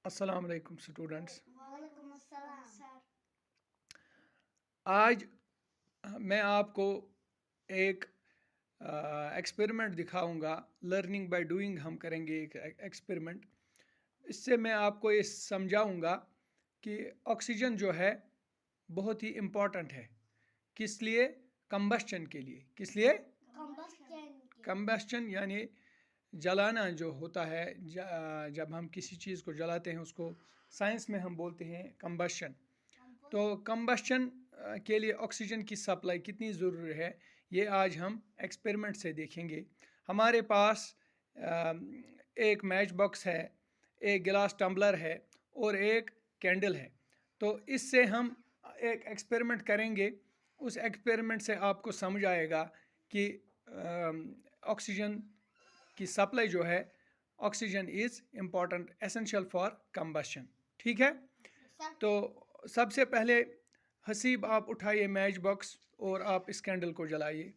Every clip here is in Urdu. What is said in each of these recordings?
السلام علیکم اسٹوڈنٹس. وعلیکم السلام سر. آج میں آپ کو ایک ایکسپیریمنٹ دکھاؤں گا. لرننگ بائی ڈوئنگ ہم کریں گے ایک ایکسپیریمنٹ. اس سے میں آپ کو یہ سمجھاؤں گا کہ آکسیجن جو ہے بہت ہی امپورٹنٹ ہے. کس لیے؟ کمبشن کے لیے. کس لیے؟ کمبشن یعنی جلانا جو ہوتا ہے. جب ہم کسی چیز کو جلاتے ہیں اس کو سائنس میں ہم بولتے ہیں کمبشن. تو کمبشن کے لیے آکسیجن کی سپلائی کتنی ضروری ہے یہ آج ہم ایکسپیریمنٹ سے دیکھیں گے. ہمارے پاس ایک میچ باکس ہے، ایک گلاس ٹمبلر ہے اور ایک کینڈل ہے. تو اس سے ہم ایک ایکسپیریمنٹ کریں گے. اس ایکسپیریمنٹ سے آپ کو سمجھ آئے گا کہ آکسیجن کی سپلائی جو ہے، oxygen is important essential for combustion. ٹھیک ہے؟ تو سب سے پہلے حسیب آپ اٹھائیے میچ باکس اور آپ اس کینڈل کو جلائیے.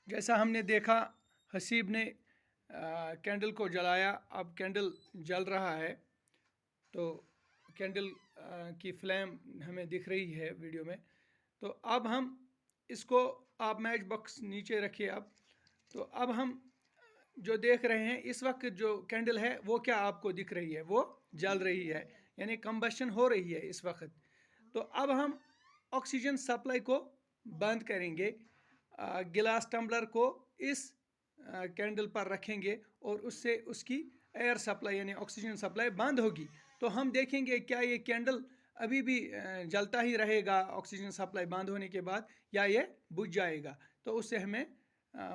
جیسا ہم نے دیکھا حسیب نے کینڈل کو جلایا. اب کینڈل جل رہا ہے. تو کینڈل کی فلیم ہمیں دکھ رہی ہے ویڈیو میں. تو اب ہم اس کو، آپ میچ باکس نیچے رکھیے. تو اب ہم جو دیکھ رہے ہیں اس وقت جو کینڈل ہے وہ کیا آپ کو دکھ رہی ہے؟ وہ جل رہی ہے، یعنی کمبشن ہو رہی ہے اس وقت. تو اب ہم آکسیجن سپلائی کو بند کریں گے. گلاس ٹمبلر کو اس کینڈل پر رکھیں گے اور اس سے اس کی ایئر سپلائی یعنی آکسیجن سپلائی بند ہوگی. تو ہم دیکھیں گے کیا یہ کینڈل ابھی بھی جلتا ہی رہے گا آکسیجن سپلائی بند ہونے کے بعد، یا یہ بجھ جائے گا. تو اس سے ہمیں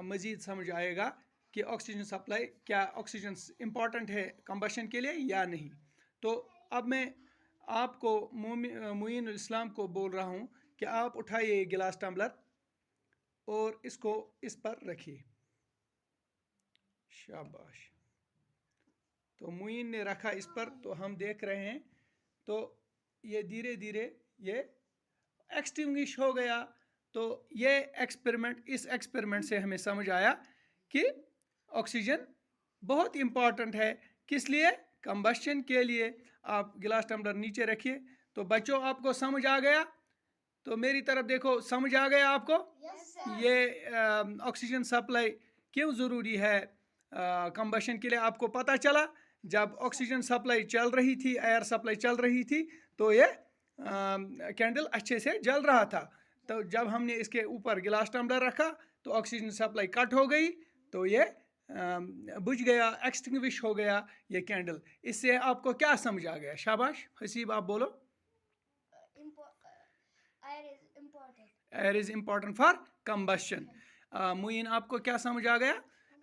مزید سمجھ آئے گا کہ آکسیجن سپلائی، کیا آکسیجن امپورٹنٹ ہے کمبشن کے لیے یا نہیں. تو اب میں آپ کو معین الاسلام کو بول رہا ہوں کہ آپ اٹھائیے یہ گلاس ٹمبلر اور اس کو اس پر رکھیے. شاباش. تو معین نے رکھا اس پر. تو ہم دیکھ رہے ہیں تو یہ دھیرے دھیرے یہ ایکسٹنگوش ہو گیا. تو یہ اس ایکسپیریمنٹ سے ہمیں سمجھ آیا کہ آکسیجن بہت امپورٹنٹ ہے. کس لیے؟ کمبشن کے لیے. آپ گلاس ٹمبلر نیچے رکھیے. تو بچوں آپ کو سمجھ آ گیا؟ تو میری طرف دیکھو، سمجھ آ گیا آپ کو؟ یہ آکسیجن سپلائی کیوں ضروری ہے کمبشن کے لیے آپ کو پتہ چلا. جب آکسیجن سپلائی چل رہی تھی، ایئر سپلائی چل رہی تھی، تو یہ کینڈل اچھے سے جل رہا تھا. تو جب ہم نے اس کے اوپر گلاس ٹمبلر رکھا تو آکسیجن سپلائی کٹ ہو گئی، تو یہ بجھ گیا، ایکسٹنگوش ہو گیا یہ کینڈل. اس سے آپ کو کیا سمجھ آ گیا؟ شاباش. حسیب آپ بولو. Air is important for combustion. Moin آپ کو کیا سمجھ آ گیا؟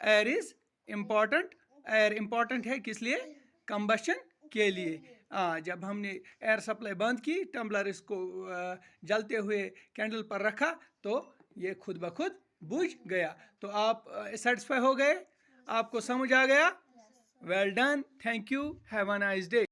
Air is important. Air important ہے کس لیے؟ کمبشن کے لیے. جب ہم نے ایئر سپلائی بند کی، ٹمبلر اس کو جلتے ہوئے کینڈل پر رکھا تو یہ خود بخود بجھ گیا. تو آپ سیٹسفائی ہو گئے؟ آپ کو سمجھ آ گیا؟ Well done. Thank you. Have a nice day.